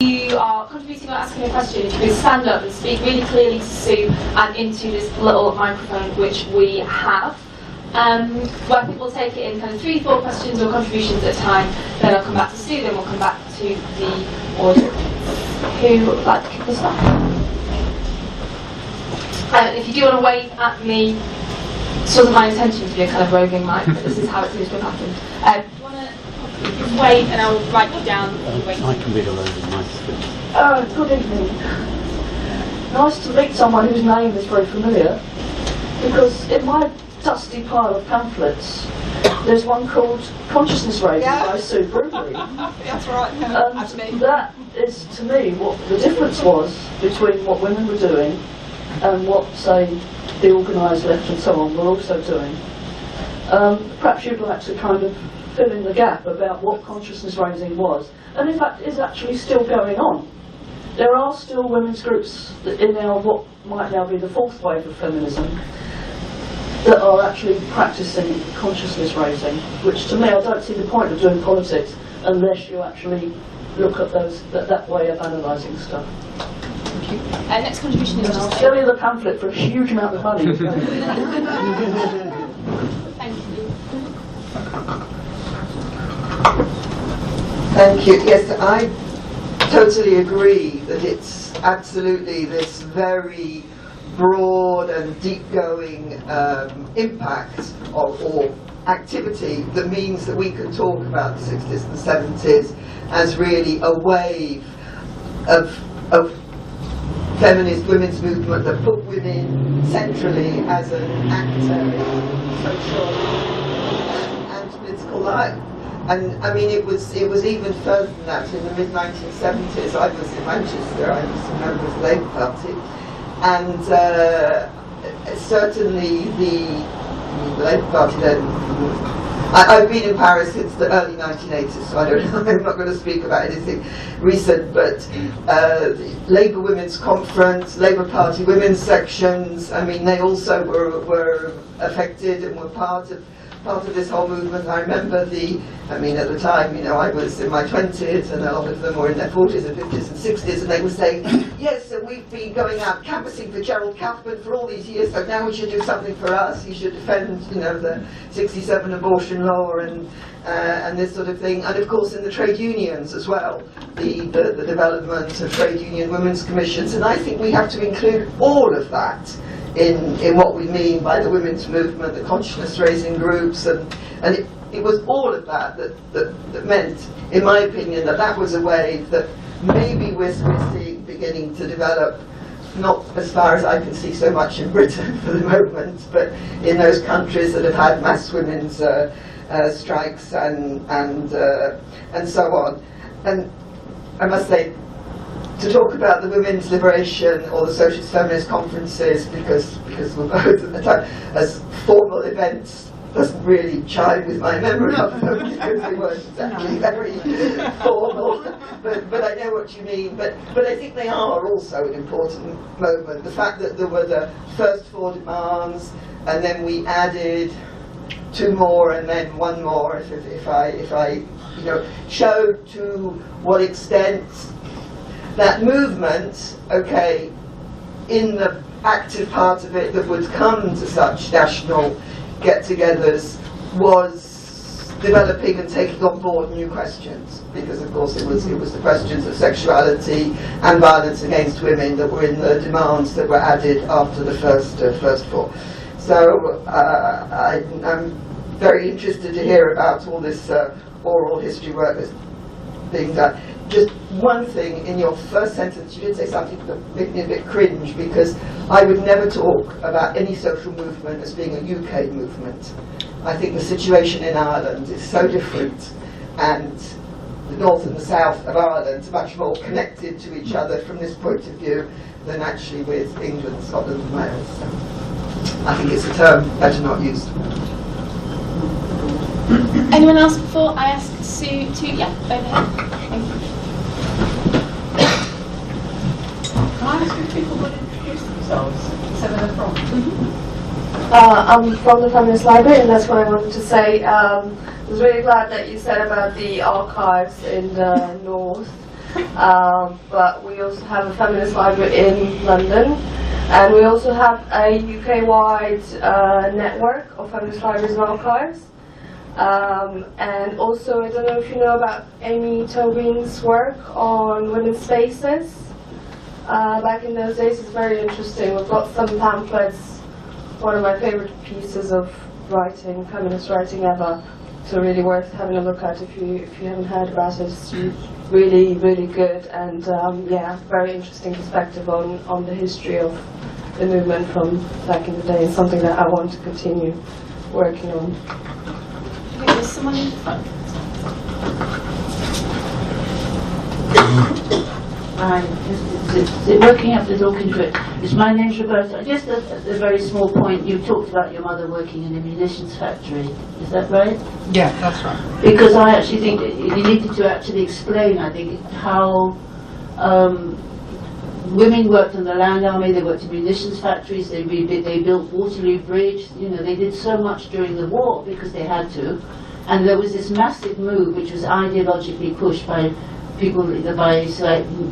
you are contributing or asking a question, if you could stand up and speak really clearly to Sue and into this little microphone which we have. Where people take it in kind of 3-4 questions or contributions at a time, then I'll come back to Sue, then we'll come back to the audience. Who would like to kick us off? If you do want to wave at me, this wasn't my intention to be a kind of roving mic, but this is how it seems to have happened. Do you want to wave and I'll write you down? I can be a roving mic. Good evening. Nice to meet someone whose name is very familiar, because in my dusty pile of pamphlets there's one called Consciousness Raising by Sue Bruley. That's right. And that is, to me, what the difference was between what women were doing and what, say, the organised left and so on were also doing. Perhaps you'd like to kind of fill in the gap about what consciousness raising was, and in fact is actually still going on. There are still women's groups in our what might now be the fourth wave of feminism that are actually practising consciousness raising, which to me I don't see the point of doing politics unless you actually look at that way of analysing stuff. Thank you. Next contribution is I'll show you the pamphlet for a huge amount of money. Thank you. Thank you. Yes, I totally agree that it's absolutely this very broad and deep-going impact or activity that means that we can talk about the 60s and 70s as really a wave of feminist women's movement that put women centrally as an actor in social and political life. And I mean, it was even further than that. In the mid-1970s, I was in Manchester. I was a member of the Labour Party, and certainly the Labour Party then. I've been in Paris since the early 1980s, so I don't know. I'm not going to speak about anything recent, but the Labour Women's Conference, Labour Party women's sections. I mean, they also were affected and were part of this whole movement. I remember at the time, you know, I was in my 20s, and a lot of them were in their 40s and 50s and 60s, and they were saying, yes, so we've been going out canvassing for Gerald Kaufman for all these years, so now we should do something for us. He should defend, you know, the 67 abortion law and this sort of thing. And of course in the trade unions as well, the development of trade union women's commissions. And I think we have to include all of that in what we mean by the women's movement, the consciousness raising groups, and it was all of that meant, in my opinion, that was a wave that maybe we're seeing beginning to develop, not as far as I can see so much in Britain for the moment, but in those countries that have had mass women's strikes and so on. And I must say, to talk about the women's liberation or the socialist feminist conferences, because we're both at the time, as formal events, doesn't really chime with my memory of them, because they weren't exactly very formal. But I know what you mean. But I think they are also an important moment. The fact that there were the first 4 demands, and then we added 2 more, and then 1 more, if I you know, showed to what extent that movement, okay, in the active part of it that would come to such national get-togethers, was developing and taking on board new questions, because of course it was the questions of sexuality and violence against women that were in the demands that were added after the first 4. So I'm very interested to hear about all this oral history work that's being done. Just one thing, in your first sentence you did say something that made me a bit cringe, because I would never talk about any social movement as being a UK movement. I think the situation in Ireland is so different, and the north and the south of Ireland are much more connected to each other from this point of view than actually with England, Scotland and Wales. So I think it's a term better not used. Anyone else before I ask Sue to, yeah, over here. Thank you. Can I ask if people would introduce themselves, so where they're from? I'm from the Feminist Library, and that's what I wanted to say. I was really glad that you said about the archives in the north. But we also have a feminist library in London, and we also have a UK-wide network of feminist libraries and archives. And also, I don't know if you know about Amy Tobin's work on women's spaces. Back in those days, it's very interesting. We've got some pamphlets, one of my favorite pieces of writing, feminist writing ever. So really worth having a look at if you haven't heard about it. It's really, really good, and yeah, very interesting perspective on the history of the movement from back in the day. It's something that I want to continue working on. There's someone in the front. Hi, working up the talk into it. My name's Roberta. Just a very small point. You talked about your mother working in a munitions factory. Is that right? Yeah, that's right. Because I actually think that you needed to actually explain, I think, how women worked in the land army, they worked in munitions factories, they built Waterloo Bridge. You know, they did so much during the war because they had to. And there was this massive move which was ideologically pushed by people, by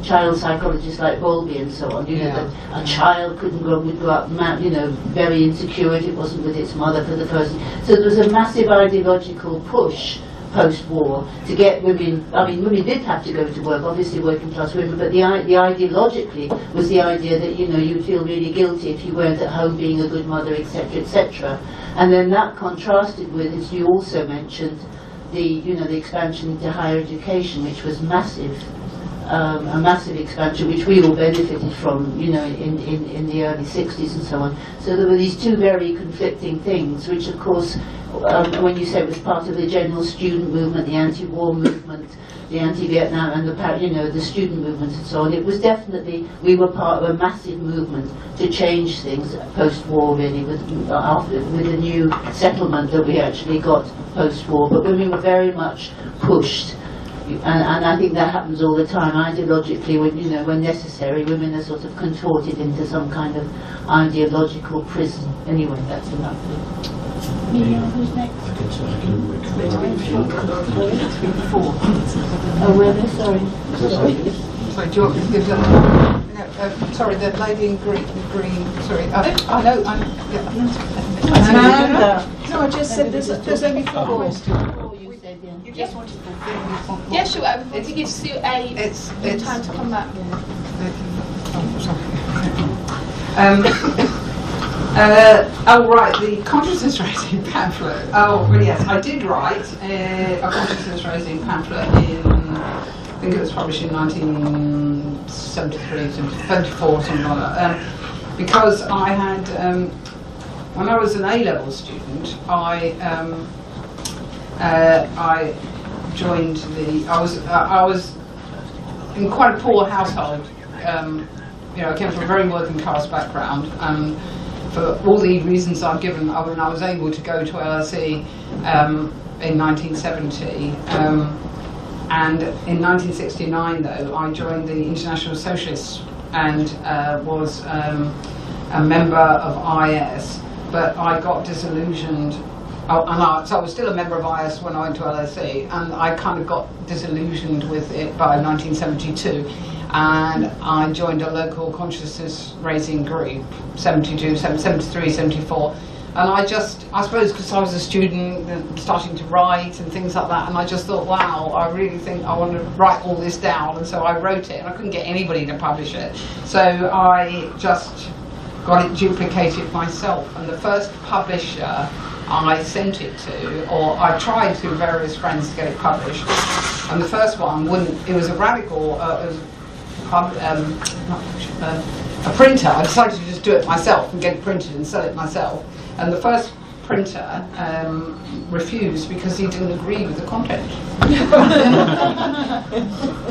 child psychologists like Bowlby and so on, you know, that a child would go up, you know, very insecure if it wasn't with its mother for the first. So there was a massive ideological push post-war to get women. I mean, women did have to go to work, obviously working class women, but the ideologically was the idea that, you know, you'd feel really guilty if you weren't at home being a good mother, etc., etc. And then that contrasted with, as you also mentioned, the expansion into higher education, which was massive, a massive expansion, which we all benefited from, you know, in the early 60s and so on. So there were these two very conflicting things, which of course, when you say it was part of the general student movement, the anti-war movement, the anti-Vietnam, and the student movement and so on, it was definitely, we were part of a massive movement to change things post-war, really, with the new settlement that we actually got post-war. But women were very much pushed, and I think that happens all the time. Ideologically, when necessary, women are sort of contorted into some kind of ideological prison. Anyway, that's enough. Who's next? Oh, where? Sorry. Sorry, do you want me to give them? No, sorry, the lady in green. Sorry, I know. No, I just said there's only 4 questions. You just wanted to confirm. Yeah, sure. To give Sue it's time to come back. Oh right, the consciousness raising pamphlet. Oh well, yes, I did write a consciousness raising pamphlet in, I think it was published in 1973, 74, something like that. Because I had, when I was an A-level student, I joined the. I was in quite a poor household. You know, I came from a very working class background, and for all the reasons I've given, I was able to go to LSE in 1970, and in 1969 though I joined the International Socialists and was a member of IS, but I got disillusioned. So I was still a member of IS when I went to LSE, and I kind of got disillusioned with it by 1972. And I joined a local consciousness raising group, 72, 73, 74. And I suppose because I was a student and starting to write and things like that, and I just thought, wow, I really think I want to write all this down. And so I wrote it, and I couldn't get anybody to publish it. So I just got it duplicated myself. And the first publisher I sent it to, or I tried through various friends to get it published. And the first one wouldn't, it was a radical, a printer. I decided to just do it myself and get it printed and sell it myself. And the first printer refused because he didn't agree with the content.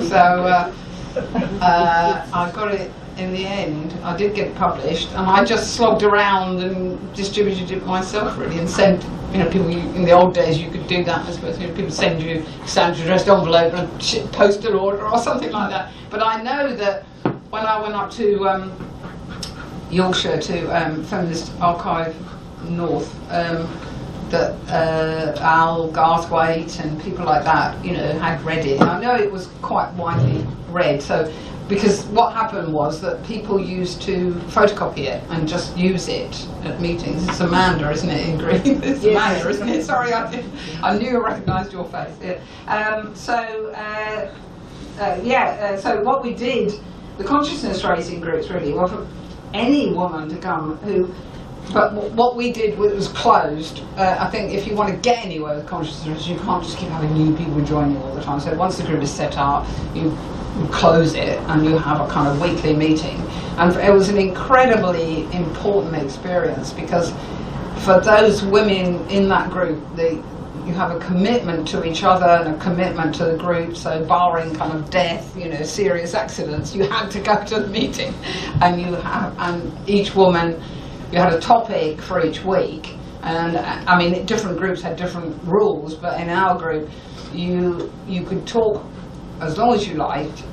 So I got it in the end. I did get it published, and I just slogged around and distributed it myself, really, and sent. People in the old days you could do that. I suppose people send you a standard addressed envelope and a postal order or something like that. But I know that when I went up to Yorkshire to Feminist Archive North, that Al Garthwaite and people like that, you know, had read it. And I know it was quite widely read. So, because what happened was that people used to photocopy it and just use it at meetings. It's Amanda, isn't it, in green? It's Yes. Amanda, isn't it? Sorry, I knew I recognised your face. Yeah. So what we did, the consciousness raising groups really were for any woman to come who. But what we did was closed. I think if you want to get anywhere with consciousness, you can't just keep having new people join you all the time. So once the group is set up, you close it and you have a kind of weekly meeting. And it was an incredibly important experience because for those women in that group, you have a commitment to each other and a commitment to the group. So barring kind of death, you know, serious accidents, you had to go to the meeting, and each woman. You had a topic for each week, and I mean, different groups had different rules, but in our group, you could talk as long as you liked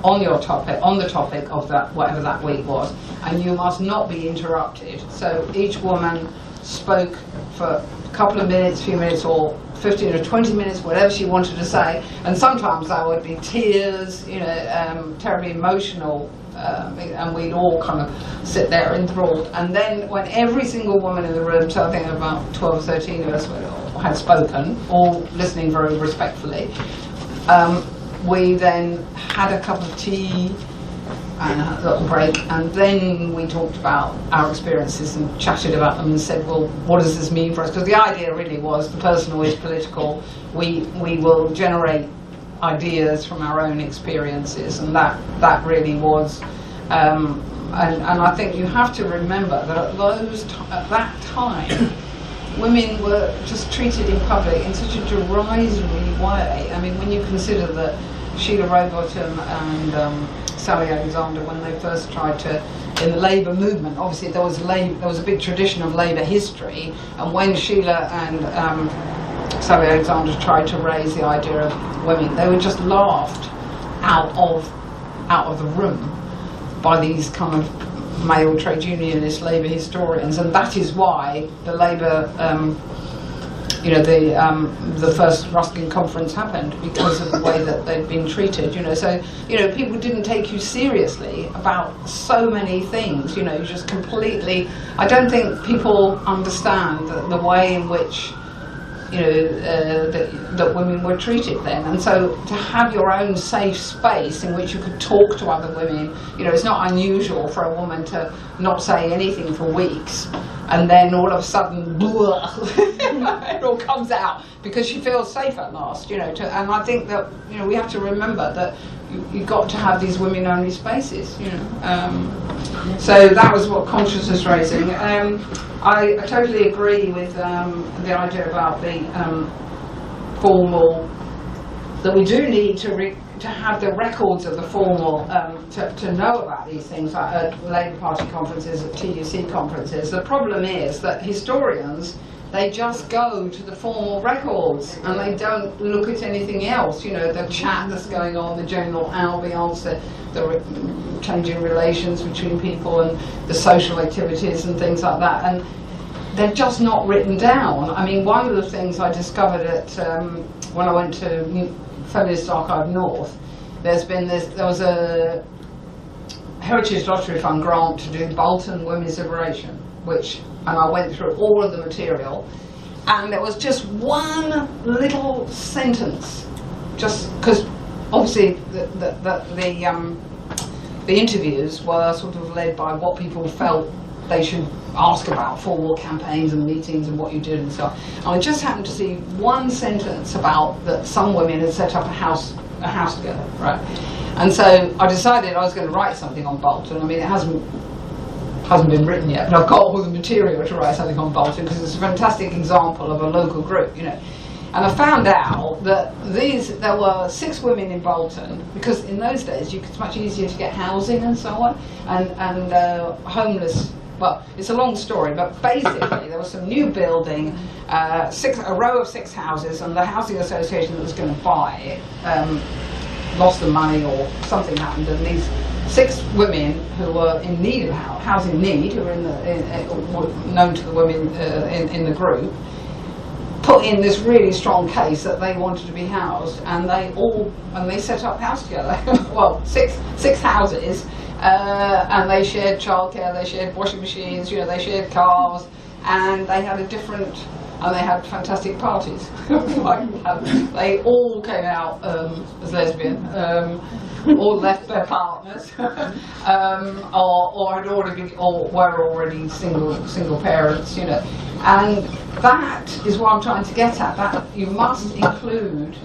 on the topic of that, whatever that week was, and you must not be interrupted. So each woman spoke for a couple of minutes, few minutes, or 15 or 20 minutes, whatever she wanted to say, and sometimes there would be tears, you know, terribly emotional. And we'd all kind of sit there enthralled. And then when every single woman in the room, so I think about 12 or 13 of us had spoken, all listening very respectfully, we then had a cup of tea and a little break, and then we talked about our experiences and chatted about them and said, well, what does this mean for us? Because the idea really was the personal is political. We will generate ideas from our own experiences, and that really was and I think you have to remember that at that time women were just treated in public in such a derisory way. I mean, when you consider that Sheila Rowbottom and Sally Alexander, when they first tried to, in the Labour movement, obviously there was a big tradition of Labour history, and when Sheila and Sally Alexander tried to raise the idea of women, they were just laughed out of the room by these kind of male trade unionist Labour historians, and that is why the Labour, the first Ruskin conference happened, because of the way that they'd been treated. You know, so people didn't take you seriously about so many things. You know, you just completely. I don't think people understand the way in which. That women were treated then, and so to have your own safe space in which you could talk to other women, it's not unusual for a woman to not say anything for weeks, and then all of a sudden, it all comes out because she feels safe at last. And I think that we have to remember that you've got to have these women-only spaces. So that was what consciousness raising. I totally agree with the idea about the formal, that we do need to have the records of the formal, to know about these things, like at Labour Party conferences, at TUC conferences. The problem is that historians, they just go to the formal records and they don't look at anything else. The chat that's going on, the general ambience, the changing relations between people and the social activities and things like that. And they're just not written down. I mean, one of the things I discovered when I went to Feminist Archive North, there was a Heritage Lottery Fund grant to do Bolton Women's Liberation, and I went through all of the material, and there was just one little sentence, just because obviously the interviews were sort of led by what people felt they should ask about, formal campaigns and meetings and what you did and stuff. And I just happened to see one sentence about that some women had set up a house together, right? And so I decided I was going to write something on Bolton. I mean, it hasn't been written yet, but I've got all the material to write something on Bolton because it's a fantastic example of a local group, And I found out that there were 6 women in Bolton, because in those days it's much easier to get housing and so on, and homeless. Well, it's a long story, but basically there was some new building, a row of 6 houses, and the housing association that was going to buy it lost the money or something happened, and these 6 women who were in need of housing need, who were known to the women in the group, put in this really strong case that they wanted to be housed, and they set up house together. Well, six houses, and they shared childcare, they shared washing machines, they shared cars, and they had and they had fantastic parties. They all came out as lesbian, all left their partners, or had already or were already single parents, And that is what I'm trying to get at. That you must include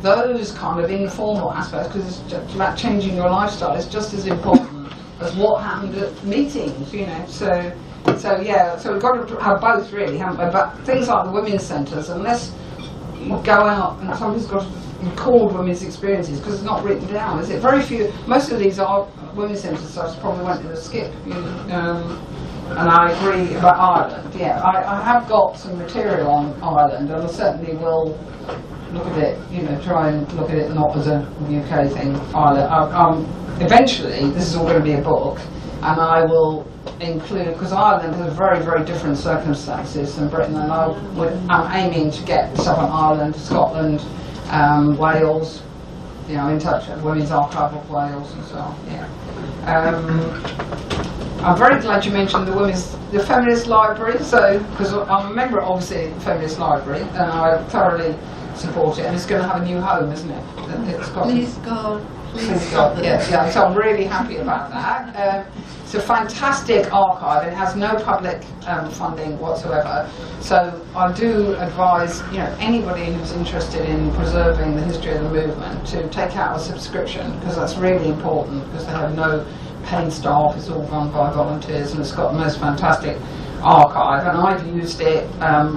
those kind of informal aspects, because it's just about changing your lifestyle. It's just as important as what happened at meetings, So we've got to have both, really, haven't we? But things like the women's centres, unless you go out and somebody's got to record women's experiences, because it's not written down, is it? Very few. Most of these are women's centres, so I probably went to the skip. And I agree about Ireland. Yeah, I have got some material on Ireland, and I certainly will look at it. Try and look at it not as a UK thing. Ireland. Eventually, this is all going to be a book, and I will include, because Ireland has very, very different circumstances than Britain, and I'm aiming to get stuff on Ireland, Scotland, Wales, in touch with Women's Archive of Wales and so on. I'm very glad you mentioned the Feminist Library, because I'm a member, obviously, of the Feminist Library, and I thoroughly support it, and it's going to have a new home, isn't it? Please God. Please God, yeah. So I'm really happy about that. It's a fantastic archive. It has no public funding whatsoever. So I do advise anybody who's interested in preserving the history of the movement to take out a subscription, because that's really important, because they have no paid staff. It's all run by volunteers, and it's got the most fantastic archive. And I've used it.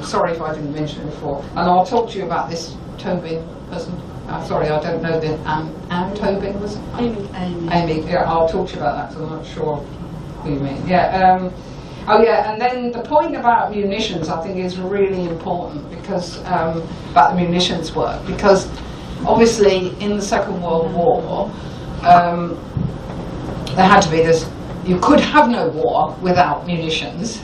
Sorry if I didn't mention it before. And I'll talk to you about this Tobin person. Sorry, I don't know the Anne Tobin, was it? Amy. Yeah, I'll talk to you about that, because I'm not sure who you mean. Yeah. And then the point about munitions, I think, is really important, because about the munitions work, because obviously in the Second World War there had to be this. You could have no war without munitions.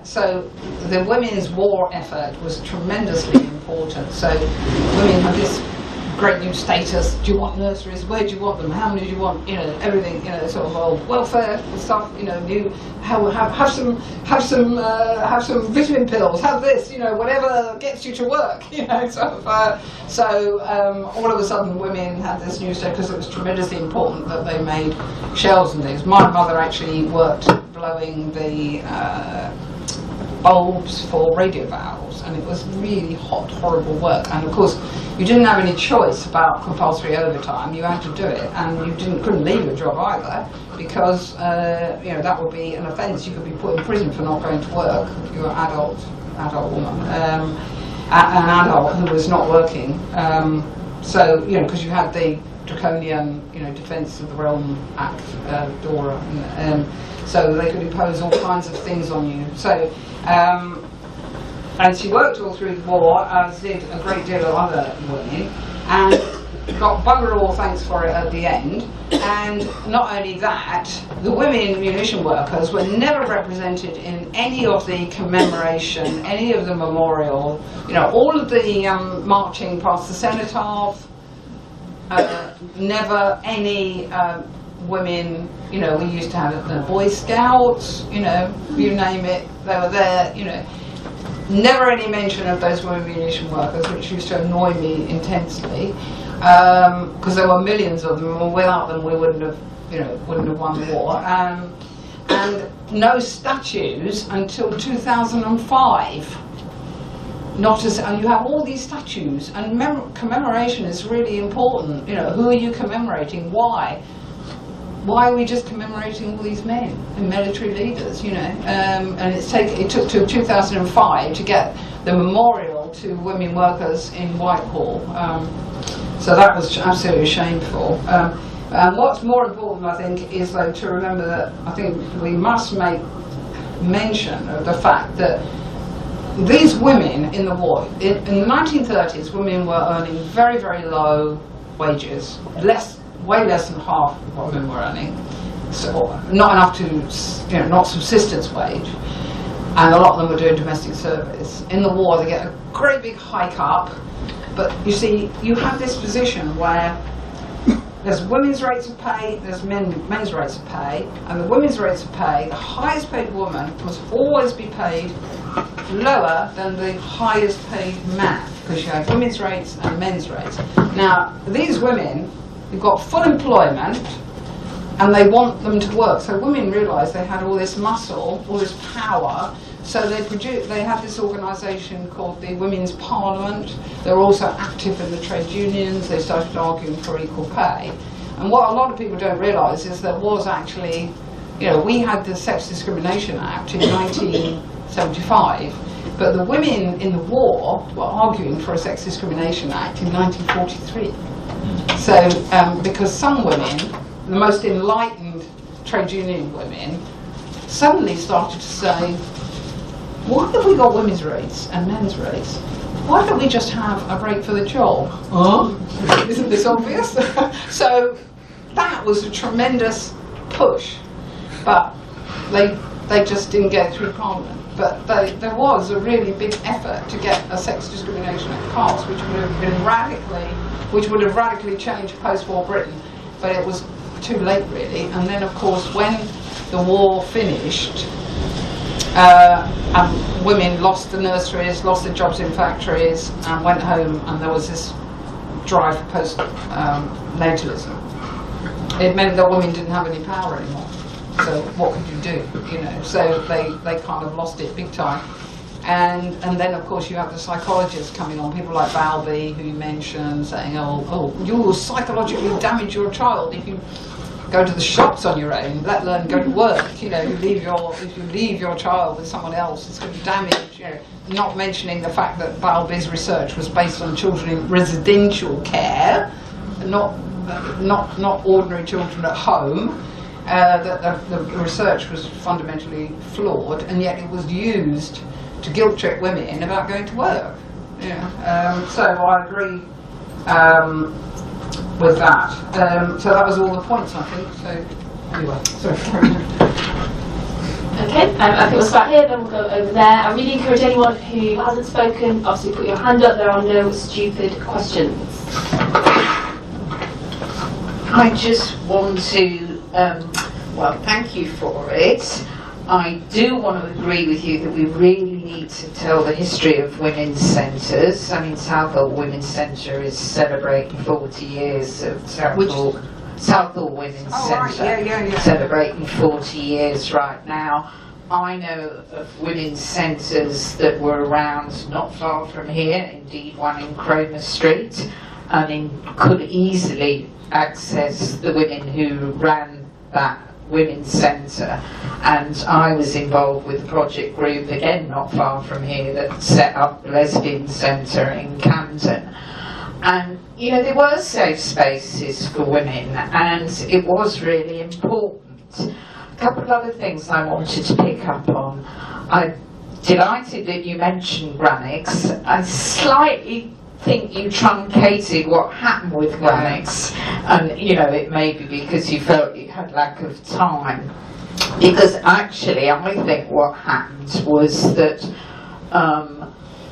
So the women's war effort was tremendously important. So women had this great new status. Do you want nurseries? Where do you want them? How many do you want? Everything. Sort of old welfare stuff. Have some vitamin pills. Have this. Whatever gets you to work. So all of a sudden, women had this new status, because it was tremendously important that they made shells and things. My mother actually worked blowing the bulbs for radio valves, and it was really hot, horrible work. And of course, you didn't have any choice about compulsory overtime. You had to do it, and you couldn't leave your job either, because that would be an offence. You could be put in prison for not going to work if you were an adult woman, an adult who was not working. Because you had the draconian, Defence of the Realm Act, DORA, so they could impose all kinds of things on you. So. And she worked all through the war, as did a great deal of other women, and got bugger all thanks for it at the end. And not only that, the women munition workers were never represented in any of the commemoration, any of the memorial, all of the marching past the cenotaph, never any women, we used to have the Boy Scouts, you name it, they were there, Never any mention of those women munition workers, which used to annoy me intensely, because there were millions of them, and without them we wouldn't have won the war. And no statues until 2005. And you have all these statues, and commemoration is really important. Who are you commemorating? Why? Why are we just commemorating all these men and military leaders, And it took till 2005 to get the memorial to women workers in Whitehall. So that was absolutely shameful. And what's more important, I think, is though to remember that I think we must make mention of the fact that these women in the war, in the 1930s, women were earning very, very low wages, way less than half what women were earning, so not enough to, not subsistence wage. and a lot of them were doing domestic service. In the war, they get a great big hike up, but you see, you have this position where there's women's rates of pay, there's men's rates of pay, and the women's rates of pay, the highest paid woman must always be paid lower than the highest paid man, because you have women's rates and men's rates. Now, these women, you've got full employment, and they want them to work. So women realised they had all this muscle, all this power, so they had this organisation called the Women's Parliament. They were also active in the trade unions. They started arguing for equal pay. And what a lot of people don't realise is there was actually, you know, we had the Sex Discrimination Act in 1975, but the women in the war were arguing for a Sex Discrimination Act in 1943. So, because some women, the most enlightened trade union women, suddenly started to say, why have we got women's rates and men's rates? Why don't we just have a break for the job? Huh? Isn't this obvious? So that was a tremendous push, but they just didn't get through Parliament. But there was a really big effort to get a Sex Discrimination Act passed, which would have radically changed post-war Britain. But it was too late, really. And then, of course, when the war finished, and women lost the nurseries, lost their jobs in factories, and went home, and there was this drive for post-natalism. It meant that women didn't have any power anymore. So what could you do? You know, so they kind of lost it big time. And then, of course, you have the psychologists coming on, people like Balby, who you mentioned, saying, oh, you will psychologically damage your child if you go to the shops on your own, let alone go to work. You know, if you leave your child with someone else, it's going to damage. You know, not mentioning the fact that Balby's research was based on children in residential care, not ordinary children at home. That the research was fundamentally flawed, and yet it was used to guilt trip women about going to work. Yeah. So I agree with that. So that was all the points, I think. So anyway, sorry. Okay, I think we'll start here, then we'll go over there. I really encourage anyone who hasn't spoken, obviously put your hand up. There are no stupid questions. I just want to, well, thank you for it. I do want to agree with you that we really need to tell the history of women's centres. I mean, Southall Women's Centre is celebrating 40 years of Southall Women's Centre, right. Yeah. celebrating 40 years right now. I know of women's centres that were around not far from here, indeed one in Cromer Street, and could easily access the women who ran that women's centre. And I was involved with a project group, again not far from here, that set up a lesbian centre in Camden. And, you know, there were safe spaces for women, and it was really important. A couple of other things I wanted to pick up on. I'm delighted that you mentioned Granics. I slightly think you truncated what happened with Granics, and you know, it may be because you felt you had lack of time, because actually I think what happened was that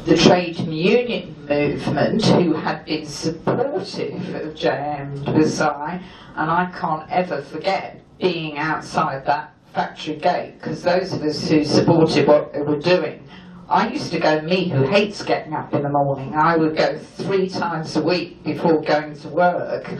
the trade union movement, who had been supportive of J.M. Versailles, and I can't ever forget being outside that factory gate, because those of us who supported what they were doing, I used to go, me who hates getting up in the morning, I would go 3 times a week before going to work,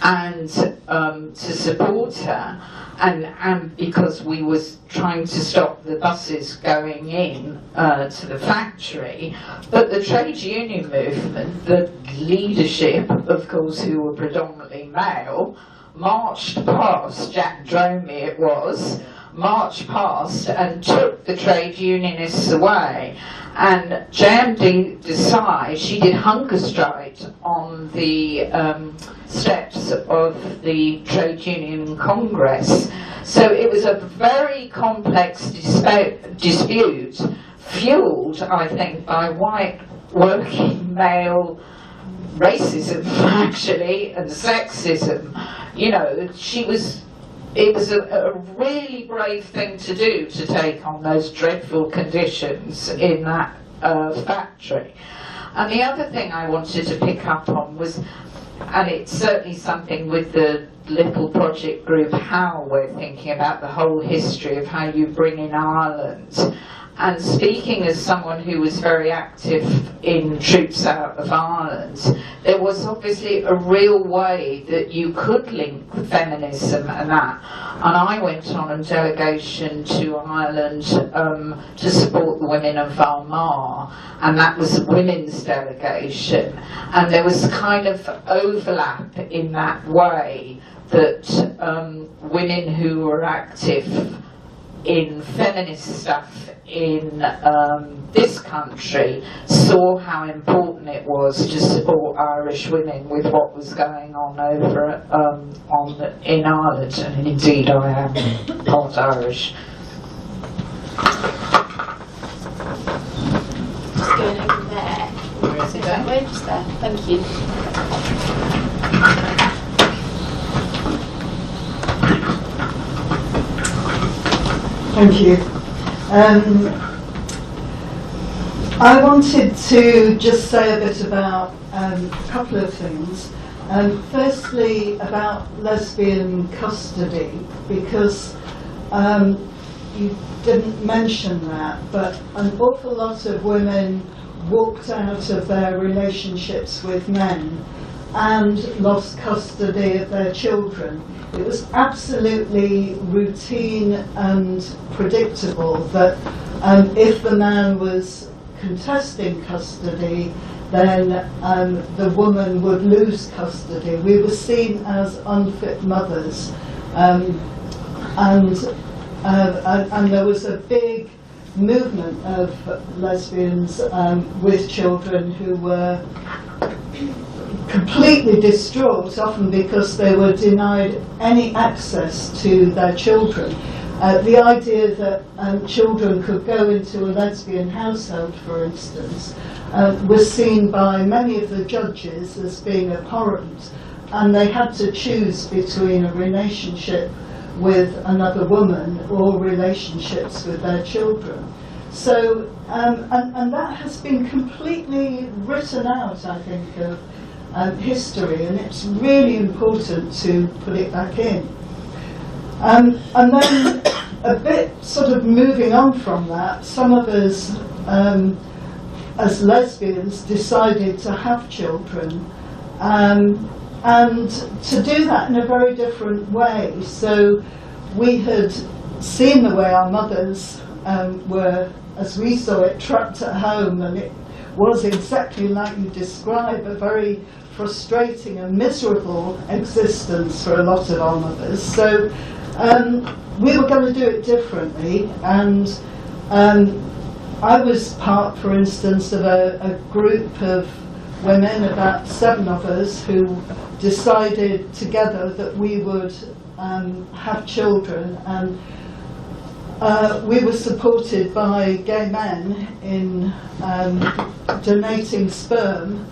and to support her, and because we was trying to stop the buses going in to the factory. But the trade union movement, the leadership, of course, who were predominantly male, marched past, Jack Dromey it was, marched past and took the trade unionists away. And J.M. Desai, she did hunger strike on the steps of the Trade Union Congress. So it was a very complex dispute, fueled, I think, by white working male racism, actually, and sexism. You know, she was it was a really brave thing to do, to take on those dreadful conditions in that factory. And the other thing I wanted to pick up on was, and it's certainly something with the little project group, how we're thinking about the whole history of how you bring in Ireland. And speaking as someone who was very active in Troops Out of Ireland, there was obviously a real way that you could link feminism and that. And I went on a delegation to Ireland to support the women of Armagh, and that was a women's delegation. And there was kind of overlap in that way that women who were active in feminist stuff in this country saw how important it was to support Irish women with what was going on over in Ireland, and indeed I am part Irish. Just going over there. Where is it going? Way just there. Thank you. Thank you. I wanted to just say a bit about a couple of things. Firstly, about lesbian custody, because you didn't mention that, but an awful lot of women walked out of their relationships with men and lost custody of their children. It was absolutely routine and predictable that if the man was contesting custody, then the woman would lose custody. We were seen as unfit mothers, and there was a big movement of lesbians with children who were completely distraught, often because they were denied any access to their children. The idea that children could go into a lesbian household, for instance, was seen by many of the judges as being abhorrent, and they had to choose between a relationship with another woman or relationships with their children. So, and that has been completely written out, I think, of history, and it's really important to put it back in. And then a bit sort of moving on from that, some of us as lesbians decided to have children, and to do that in a very different way. So we had seen the way our mothers were, as we saw it, trapped at home, and it was exactly like you describe, a very frustrating and miserable existence for a lot of our mothers. So we were going to do it differently, and I was part, for instance, of a group of women, about 7 of us, who decided together that we would have children, and we were supported by gay men in donating sperm,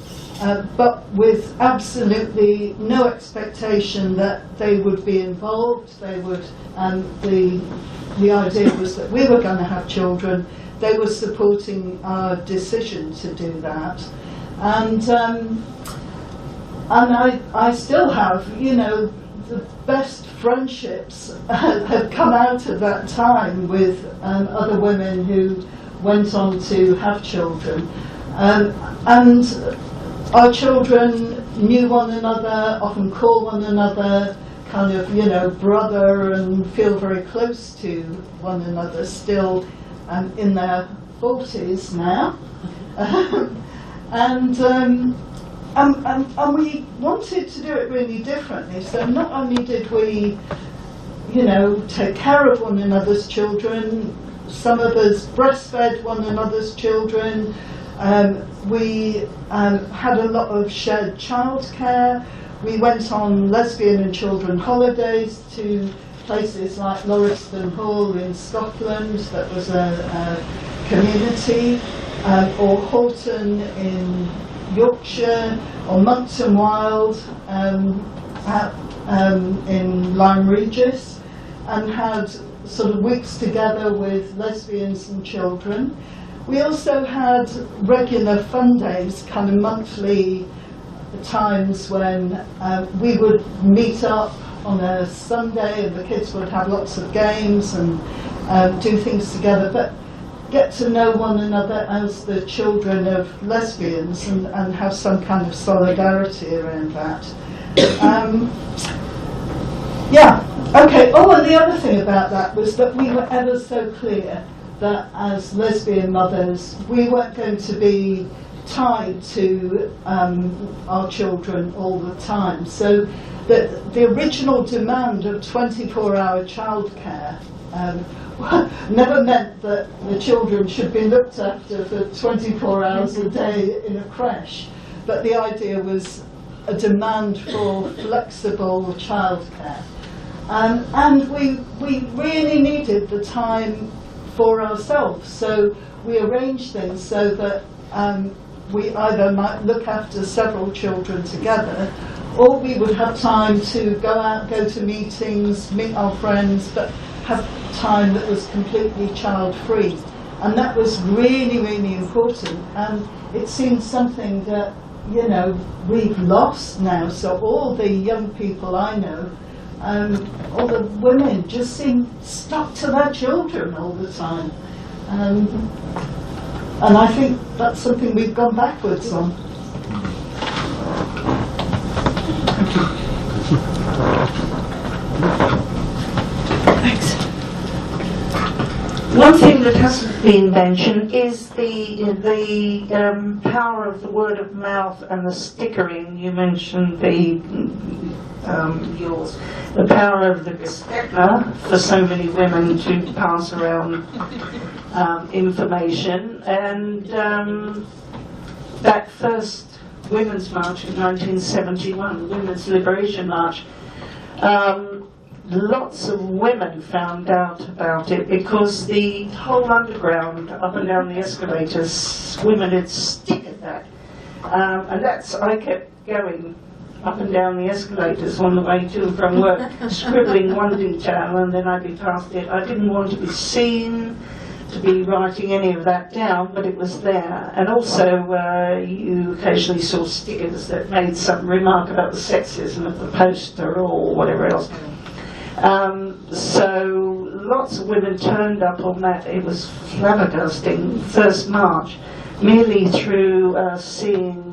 but with absolutely no expectation that they would be involved. They would, the idea was that we were going to have children. They were supporting our decision to do that, and I still have, you know, the best friendships have come out of that time with other women who went on to have children, and our children knew one another, often call one another kind of, you know, brother, and feel very close to one another still in their 40s now. And we wanted to do it really differently. So not only did we, you know, take care of one another's children, some of us breastfed one another's children, we had a lot of shared childcare. We went on lesbian and children holidays to places like Lauriston Hall in Scotland, that was a community, or Halton in Yorkshire, or Monkton Wild in Lyme Regis. and had sort of weeks together with lesbians and children. We also had regular fun days, kind of monthly times when we would meet up on a Sunday and the kids would have lots of games and do things together, but get to know one another as the children of lesbians and have some kind of solidarity around that. Yeah, okay. Oh, and the other thing about that was that we were ever so clear that as lesbian mothers, we weren't going to be tied to our children all the time. So the original demand of 24-hour childcare never meant that the children should be looked after for 24 hours a day in a creche, but the idea was a demand for flexible childcare. And we really needed the time for ourselves, so we arranged things so that we either might look after several children together, or we would have time to go out, go to meetings, meet our friends, but have time that was completely child-free. And that was really, really important. And it seems something that, you know, we've lost now. So all the young people I know, all the women just seem stuck to their children all the time. And I think that's something we've gone backwards on. Thanks. One thing that hasn't been mentioned is the power of the word of mouth and the stickering. You mentioned the power of the gestekner for so many women to pass around information, and that first Women's March in 1971, Women's Liberation March, lots of women found out about it because the whole underground, up and down the escalators, women had stickered that. And I kept going up and down the escalators on the way to and from work, scribbling one detail, and then I'd be past it. I didn't want to be seen to be writing any of that down, but it was there. And also you occasionally saw stickers that made some remark about the sexism of the poster or whatever else. So lots of women turned up on that. It was flabbergasting, first March, merely through seeing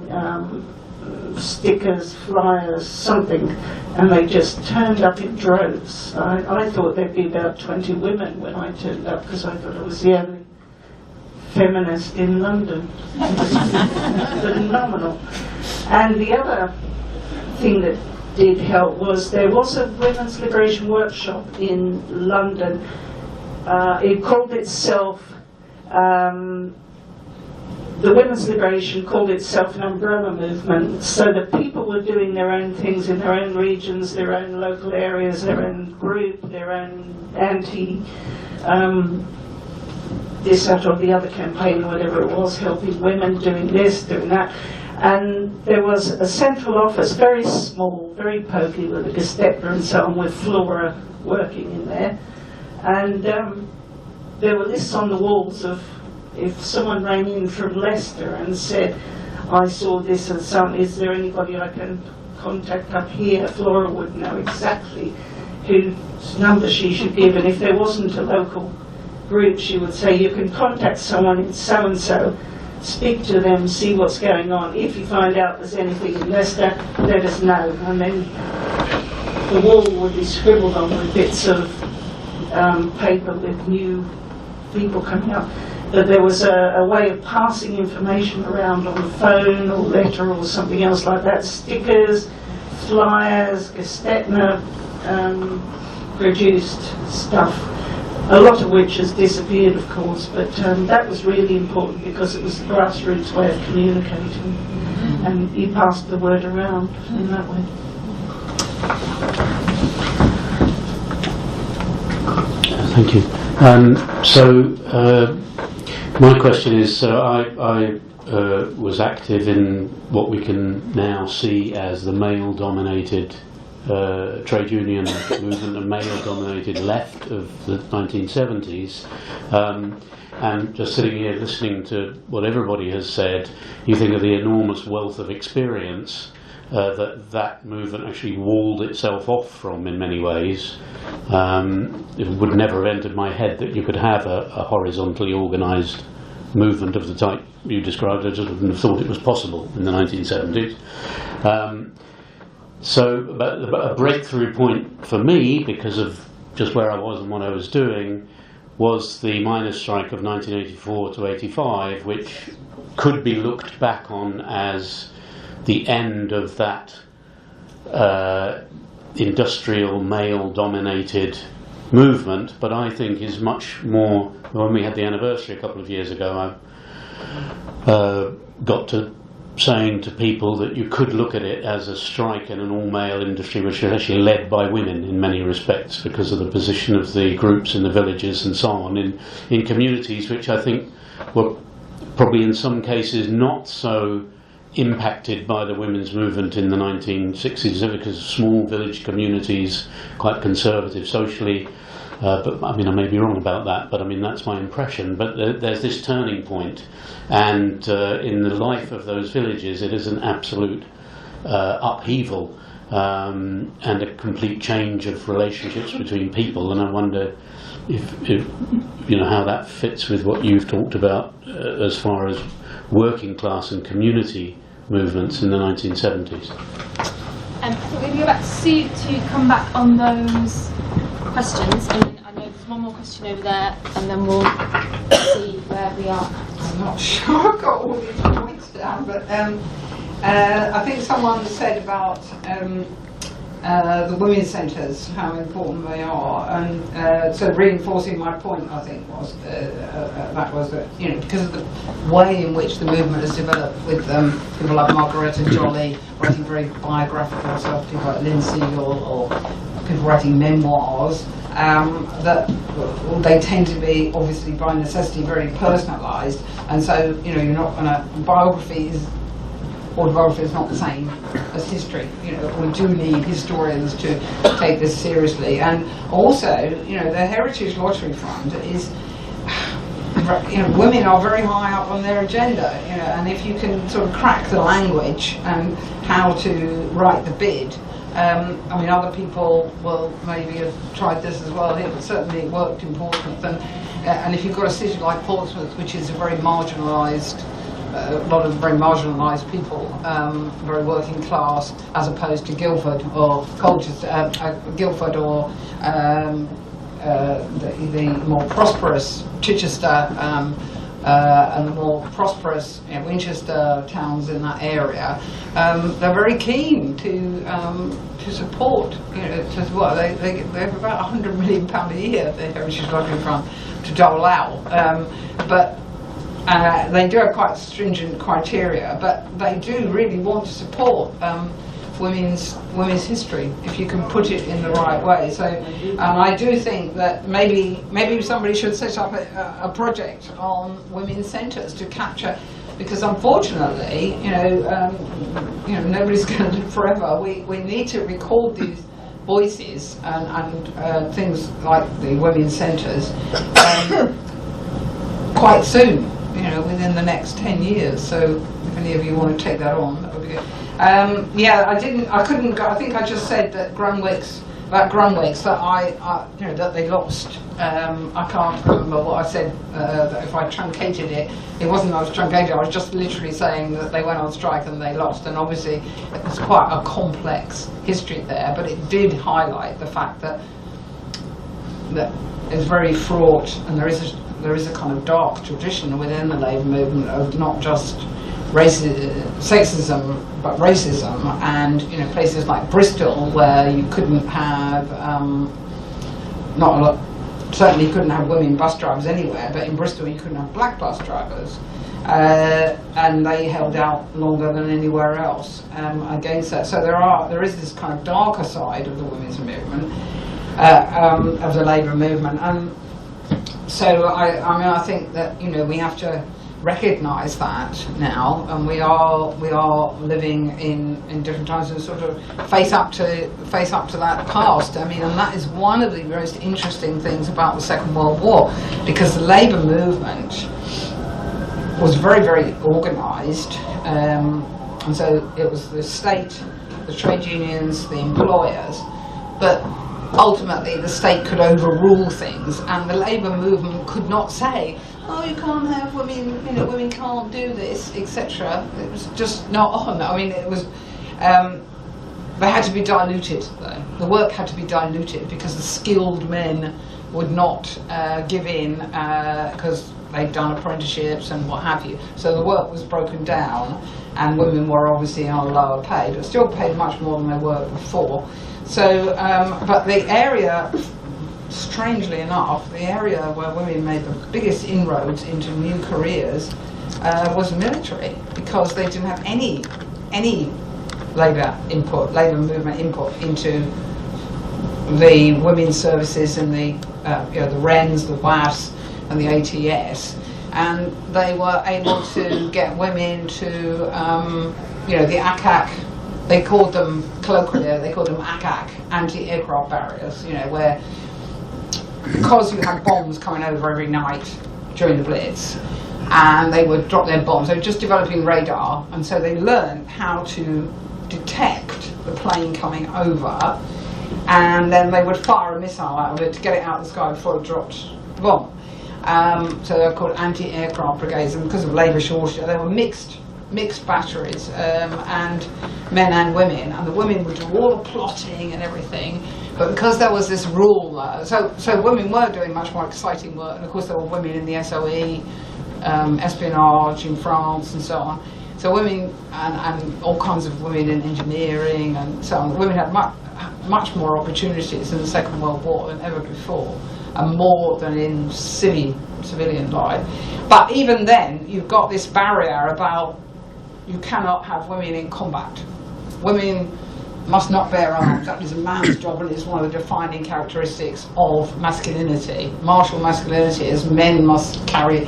stickers, flyers, something, and they just turned up in droves. I thought there'd be about 20 women when I turned up because I thought I was the only feminist in London. It was phenomenal. And the other thing that did help was there was a women's liberation workshop in London. It called itself the women's liberation called itself an umbrella movement, so that people were doing their own things in their own regions, their own local areas, their own group, their own this, that or the other campaign, or whatever it was, helping women, doing this, doing that. And there was a central office, very small, very pokey, with a gestekner and so on, with Flora working in there. And there were lists on the walls of, if someone rang in from Leicester and said, I saw this and so on, is there anybody I can contact up here? Flora would know exactly whose number she should give, and if there wasn't a local group, she would say, you can contact someone in so-and-so, speak to them, see what's going on. If you find out there's anything in Leicester, let us know. And then the wall would be scribbled on with bits of paper with new people coming up. But there was a way of passing information around on the phone or letter or something else like that. Stickers, flyers, gestekner produced stuff, a lot of which has disappeared, of course, but that was really important because it was the grassroots way of communicating, and you passed the word around in that way. Thank you. My question is, I was active in what we can now see as the male-dominated trade union movement and male-dominated left of the 1970s, and just sitting here listening to what everybody has said, you think of the enormous wealth of experience that movement actually walled itself off from in many ways. It would never have entered my head that you could have a horizontally organised movement of the type you described. I just wouldn't have thought it was possible in the 1970s. But a breakthrough point for me, because of just where I was and what I was doing, was the miners' strike of 1984 to 85, which could be looked back on as the end of that industrial male-dominated movement, but I think is much more. When we had the anniversary a couple of years ago, I got to saying to people that you could look at it as a strike in an all-male industry which is actually led by women in many respects because of the position of the groups in the villages and so on in communities which I think were probably in some cases not so impacted by the women's movement in the 1960s, because small village communities, quite conservative socially, but I mean I may be wrong about that, but I mean that's my impression. But there's this turning point, and in the life of those villages it is an absolute upheaval and a complete change of relationships between people, and I wonder if you know how that fits with what you've talked about as far as working class and community movements in the 1970s. I think we're going to go back to Sue to come back on those questions, and then I know there's one more question over there, and then we'll see where we are. I'm not sure I've got all these points down, but I think someone said about the women's centres, how important they are, and so reinforcing my point, I think was that because of the way in which the movement has developed with people like Margaret and Jolly writing very biographical stuff, people like Lindsay or people writing memoirs, that they tend to be obviously by necessity very personalised, and so you're not going to autobiography is not the same as history. We do need historians to take this seriously, and also, the Heritage Lottery Fund is, women are very high up on their agenda, and if you can sort of crack the language and how to write the bid, I mean, other people will maybe have tried this as well here, but certainly it worked in Portsmouth, and if you've got a city like Portsmouth, which is a very marginalised. A lot of very marginalised people, very working class, as opposed to Guildford or Colchester, Guildford or the more prosperous Chichester and the more prosperous Winchester towns in that area. They're very keen to support. They have about £100 million a year, the Heritage Lottery Fund, to dole out, but. They do have quite stringent criteria, but they do really want to support women's history if you can put it in the right way. So I do think that maybe somebody should set up a project on women's centres to capture, because unfortunately, nobody's going to live forever. We need to record these voices and things like the women's centres quite soon. Within the next 10 years. So if any of you want to take that on, that would be good. I couldn't go. I think I just said that Grunwicks, that that they lost. I can't remember what I said. That if I truncated it, it wasn't that I was truncated. I was just literally saying that they went on strike and they lost. And obviously, it's quite a complex history there. But it did highlight the fact that it's very fraught, and there is a kind of dark tradition within the labour movement of not just sexism but racism, and places like Bristol where you couldn't have certainly you couldn't have women bus drivers anywhere, but in Bristol you couldn't have black bus drivers, and they held out longer than anywhere else against that. So there is this kind of darker side of the women's movement, of the labour movement, and so I think that we have to recognise that now, and we are living in different times and sort of face up to that past. I mean, and that is one of the most interesting things about the Second World War, because the labour movement was very, very organised, and so it was the state, the trade unions, the employers, but ultimately the state could overrule things, and the labour movement could not say, oh, you can't have women, women can't do this, etc. It was just not on. I mean, it was, they had to be diluted, though. The work had to be diluted because the skilled men would not give in because they'd done apprenticeships and what have you. So the work was broken down, and women were obviously on lower pay, but still paid much more than they were before. So, but the area, strangely enough, the area where women made the biggest inroads into new careers was military, because they didn't have any labour movement input into the women's services and the the RENs, the WAFs, and the ATS, and they were able to get women to the ACAC. They called them colloquially, they called them ACAC, anti-aircraft barriers. Where, because you had bombs coming over every night during the Blitz, and they would drop their bombs. They were just developing radar, and so they learned how to detect the plane coming over, and then they would fire a missile out of it to get it out of the sky before it dropped the bomb. So they're called anti-aircraft brigades, and because of labour shortage, they were mixed batteries, and men and women, and the women would do all the plotting and everything. But because there was this rule, so women were doing much more exciting work, and of course there were women in the SOE, espionage in France and so on. So women, and all kinds of women in engineering and so on, women had much more opportunities in the Second World War than ever before, and more than in civilian life. But even then, you've got this barrier about you cannot have women in combat. Women must not bear arms. That is a man's job, and it's one of the defining characteristics of masculinity. Martial masculinity is men must carry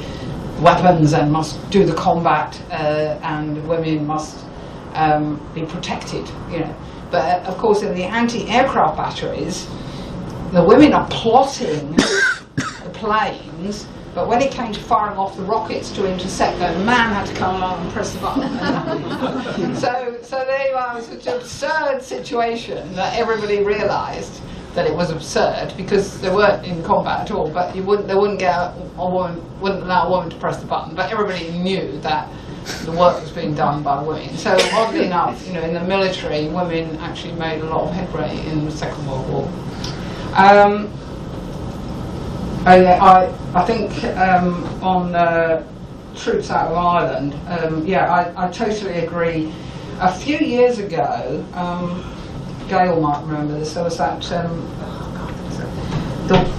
weapons and must do the combat, and women must be protected. But of course, in the anti-aircraft batteries, the women are plotting the planes. But when it came to firing off the rockets to intercept them, the man had to come along and press the button. so there you are, such an absurd situation that everybody realised that it was absurd, because they weren't in combat at all. But they wouldn't allow a woman to press the button. But everybody knew that the work was being done by women. So oddly enough, in the military, women actually made a lot of headway in the Second World War. I think on troops out of Ireland, I totally agree. A few years ago, Gail might remember this, there was that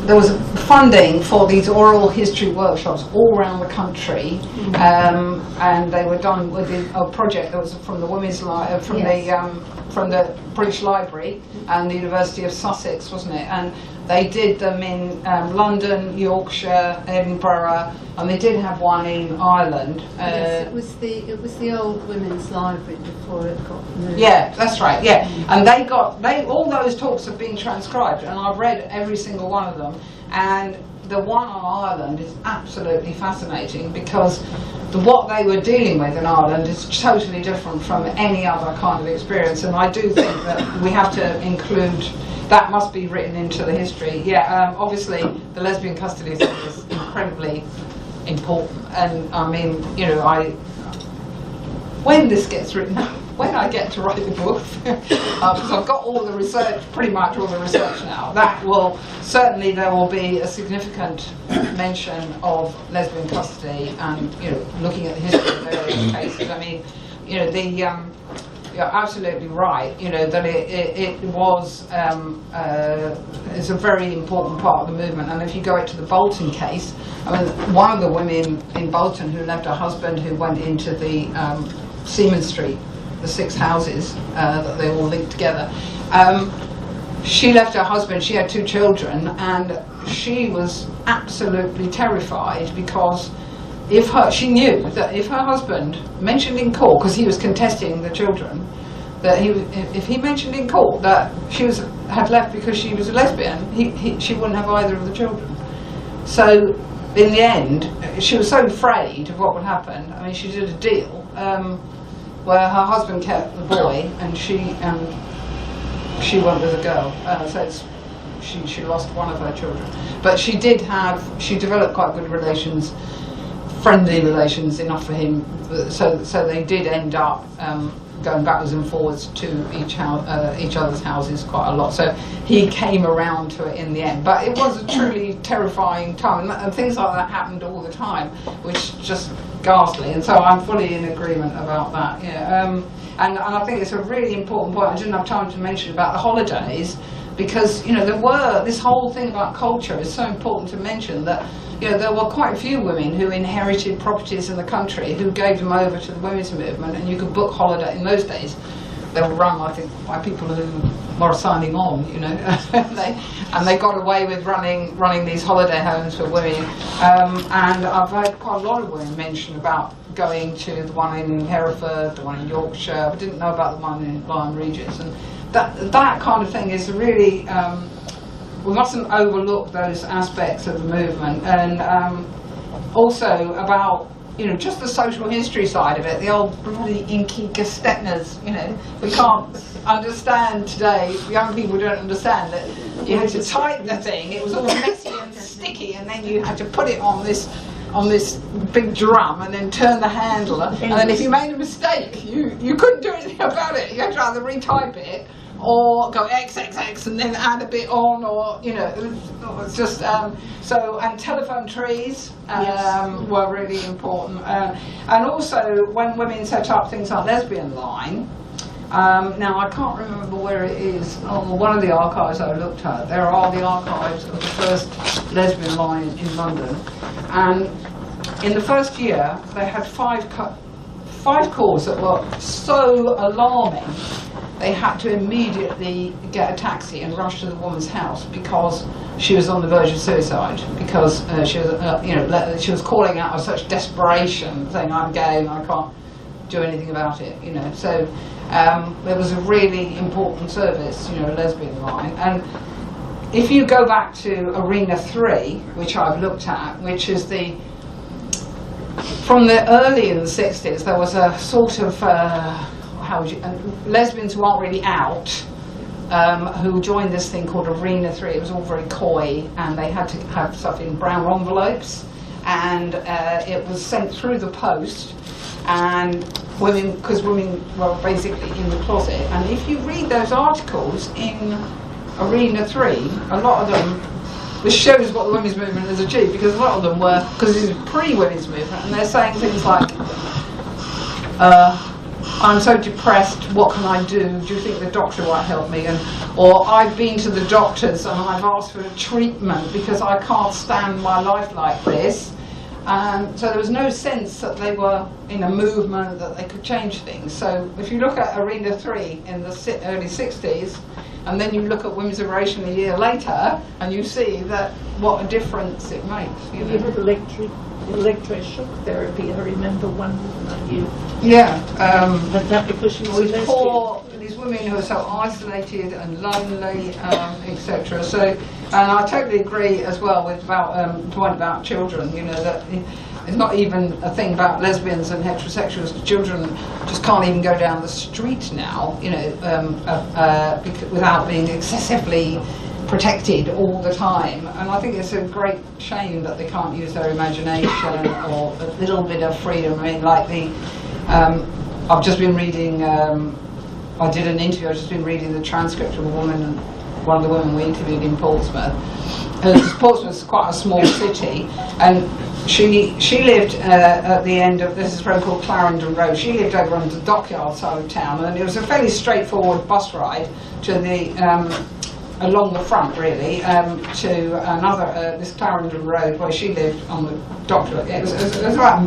there was funding for these oral history workshops all around the country, and they were done with a project that was from the Women's from the British Library and the University of Sussex, wasn't it? And they did them in London, Yorkshire, Edinburgh, and they did have one in Ireland. Yes, it was the old women's library before it got moved. Yeah, that's right. Yeah, and all those talks have been transcribed, and I've read every single one of them. And the one on Ireland is absolutely fascinating, because what they were dealing with in Ireland is totally different from any other kind of experience. And I do think that we have to include. That must be written into the history. Yeah, obviously the lesbian custody thing is incredibly important, and I mean, when this gets written, when I get to write the book, because I've got all the research, pretty much all the research now, there will be a significant mention of lesbian custody, and looking at the history of those cases. I mean, you're absolutely right, that it was it's a very important part of the movement. And if you go to the Bolton case, I mean, one of the women in Bolton who left her husband, who went into the Seaman Street, the 6 houses that they all linked together, she left her husband, she had 2 children, and she was absolutely terrified because she knew that if her husband mentioned in court, because he was contesting the children, that if he mentioned in court that she had left because she was a lesbian, she wouldn't have either of the children. So in the end, she was so afraid of what would happen. I mean, she did a deal where her husband kept the boy and she went with a girl. So she lost one of her children. But she developed quite good relations, friendly relations enough for him, so they did end up going backwards and forwards to each other's houses quite a lot. So he came around to it in the end. But it was a truly terrifying time, and things like that happened all the time, which is just ghastly. And so I'm fully in agreement about that. Yeah. And I think it's a really important point. I didn't have time to mention about the holidays, because this whole thing about culture is so important to mention, that there were quite a few women who inherited properties in the country who gave them over to the women's movement, and you could book holiday in those days. They were run, I think, by people who were signing on, and they got away with running these holiday homes for women. And I've heard quite a lot of women mention about going to the one in Hereford, the one in Yorkshire. I didn't know about the one in Lyme Regis, and that kind of thing is really. We mustn't overlook those aspects of the movement, and also about just the social history side of it. The old Bruley inky gestetners. We can't understand today. Young people don't understand that you had to tighten the thing. It was all messy and sticky, and then you had to put it on this big drum and then turn the handle, and then if you made a mistake, you couldn't do anything about it. You had to either retype it or go XXX and then add a bit on, or it's just and telephone trees were really important, and also when women set up things like Lesbian Line. Now I can't remember where it is on one of the archives I looked at. There are the archives of the first Lesbian Line in London, and in the first year they had five calls that were so alarming. They had to immediately get a taxi and rush to the woman's house because she was on the verge of suicide, because she was she was calling out of such desperation, saying, "I'm gay and I can't do anything about it." So there was a really important service, Lesbian Line. And if you go back to Arena 3, which I've looked at, which is from the early in the 60s, there was a sort of lesbians who aren't really out, who joined this thing called Arena 3. It was all very coy, and they had to have stuff in brown envelopes, and it was sent through the post, and because women were basically in the closet. And if you read those articles in Arena 3, a lot of them, this shows what the women's movement has achieved, because a lot of them were, because this is pre-women's movement, and they're saying things like, "I'm so depressed, what can I do? Do you think the doctor might help me?" Or "I've been to the doctors and I've asked for a treatment because I can't stand my life like this." So there was no sense that they were in a movement, that they could change things. So if you look at Arena 3 in the early 60s, and then you look at Women's Liberation a year later, and you see that what a difference it makes. You had electroshock therapy. I remember one woman I knew. Yeah. But that because she was lesbian. Poor, these women who are so isolated and lonely, etc. So, and I totally agree as well with the point about children. That it's not even a thing about lesbians and heterosexuals. Children just can't even go down the street now, without being excessively protected all the time. And I think it's a great shame that they can't use their imagination or a little bit of freedom. I mean, like I've just been reading, I did an interview, I've just been reading the transcript of one of the women we interviewed in Portsmouth. Portsmouth's quite a small city, and she lived at the end of, this is a road called Clarendon Road. She lived over on the dockyard side of town, and it was a fairly straightforward bus ride to along the front, really, to another, this Clarendon Road where she lived on the dockyard. It was about a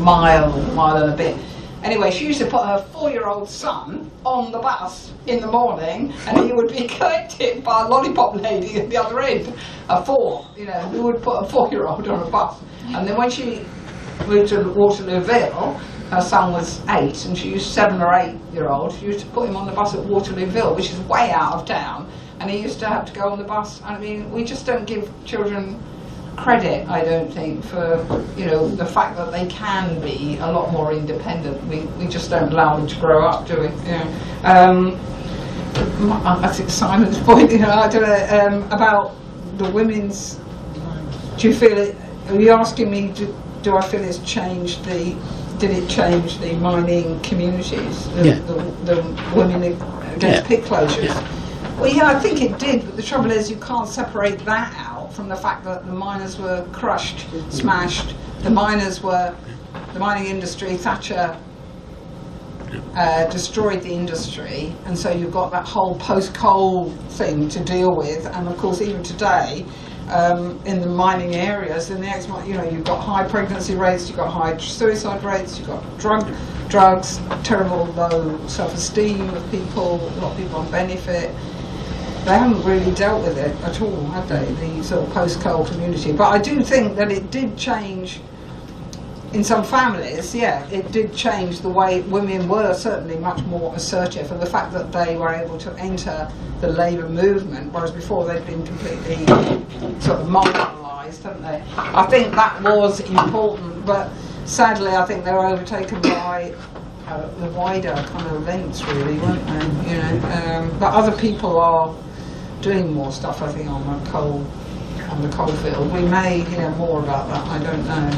mile and a bit. Anyway, she used to put her 4-year-old son on the bus in the morning, and he would be collected by a lollipop lady at the other end, who would put a 4-year-old on a bus. And then when she moved to Waterlooville, her son was 8, and she used 7 or 8-year-old. She used to put him on the bus at Waterlooville, which is way out of town, and he used to have to go on the bus. I mean, we just don't give children credit, I don't think, for, you know, the fact that they can be a lot more independent. We just don't allow them to grow up, do we? Yeah. I think Simon's point, you know, I don't know, about the women's. Do you feel it? Are you asking me? Do I feel it's changed the? Did it change the mining communities? The women against pit closures. Yeah. Well, yeah, I think it did, but the trouble is you can't separate that out from the fact that the miners were crushed, smashed. The mining industry, Thatcher destroyed the industry, and so you've got that whole post-coal thing to deal with. And of course, even today, in the mining areas, in the you know, you've got high pregnancy rates, you've got high suicide rates, you've got drugs, terrible low self-esteem of people, a lot of people on benefit. They haven't really dealt with it at all, have they, the sort of post-coal community? But I do think that it did change in some families, yeah, it did change the way women were certainly much more assertive, and the fact that they were able to enter the labour movement, whereas before they'd been completely sort of marginalised, haven't they? I think that was important, but sadly I think they were overtaken by the wider kind of events, really, weren't they? You know, but other people are doing more stuff, I think, on the coal field. We may hear more about that. I don't know.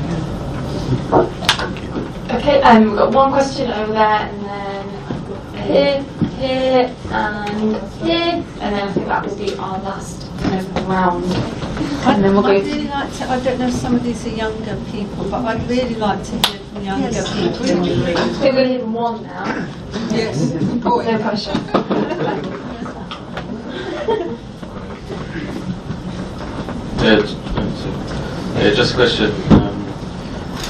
Okay, we've got one question over there, and then here, here, and here, and then I think that will be our last kind of round. And then we'll go. I'd really like to. I don't know if some of these are younger people, but I'd really like to hear from younger people. We're going to hear from one now. Yes, No pressure. Just a question.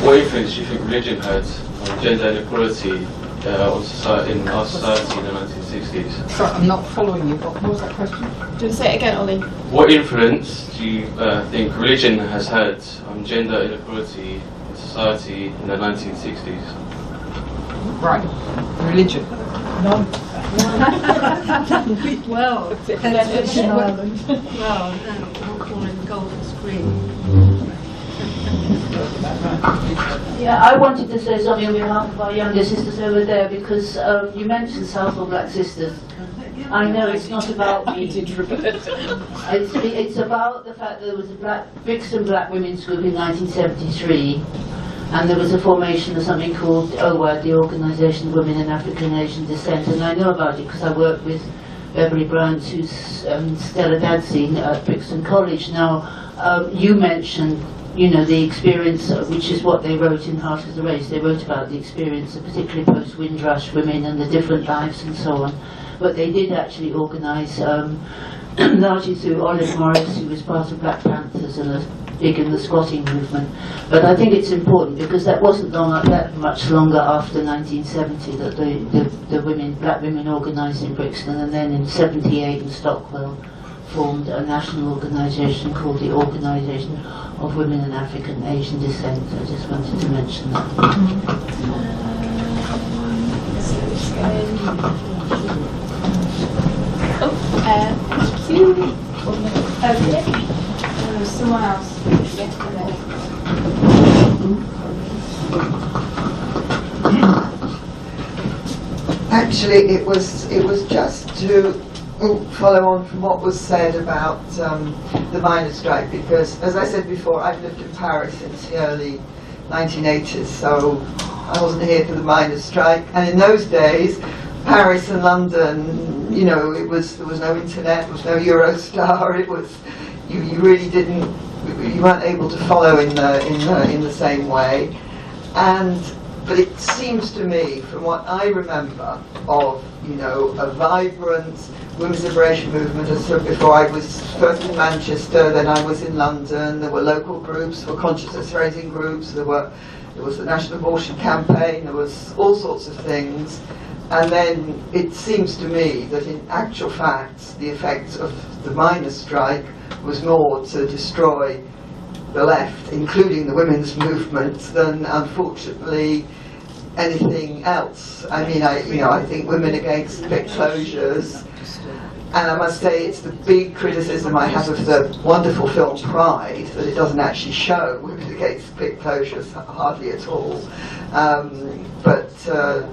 What influence do you think religion had on gender inequality on society, in our society in the 1960s? Sorry, I'm not following you, but what was that question? Do you want to say it again, Ollie? What influence do you think religion has had on gender inequality in society in the 1960s? Right, religion. No. Well, Depends in Ireland. well, we'll call it golden screen. Yeah, I wanted to say something on behalf of our younger sisters over there, because you mentioned Southall Black Sisters. I know it's not about me. It's about the fact that there was a Brixton Black Women's Group in 1973, and there was a formation of something called OWAD, the Organisation of Women in African and Asian Descent, and I know about it because I worked with Beverly Brown, who's Stella Dadsey at Brixton College. Now, you mentioned, you know, the experience, which is what they wrote in Heart of the Race. They wrote about the experience of particularly post-Windrush women and the different lives and so on. But they did actually organise, largely through Olive Morris, who was part of Black Panthers and a big in the squatting movement. But I think it's important because that wasn't that much longer after 1970 that the black women organised in Brixton, and then in 78 in Stockwell formed a national organisation called the Organisation of Women in African and Asian Descent. I just wanted to mention that. Thank you. Okay. Someone else. Actually, it was just to follow on from what was said about the miners' strike, because, as I said before, I've lived in Paris since the early 1980s, so I wasn't here for the miners' strike. And in those days, Paris and London, you know, there was no internet, there was no Eurostar. It was you really didn't, you weren't able to follow in the same way. But it seems to me, from what I remember of, you know, a vibrant women's liberation movement, as I said before, I was first in Manchester, then I was in London. There were local groups, there were consciousness raising groups, there was the National Abortion Campaign, there was all sorts of things. And then it seems to me that in actual fact, the effect of the miners' strike was more to destroy the left, including the women's movement, than unfortunately anything else. I mean, I think Women Against Pit Closures, and I must say it's the big criticism I have of the wonderful film Pride, that it doesn't actually show women against pit closures hardly at all. But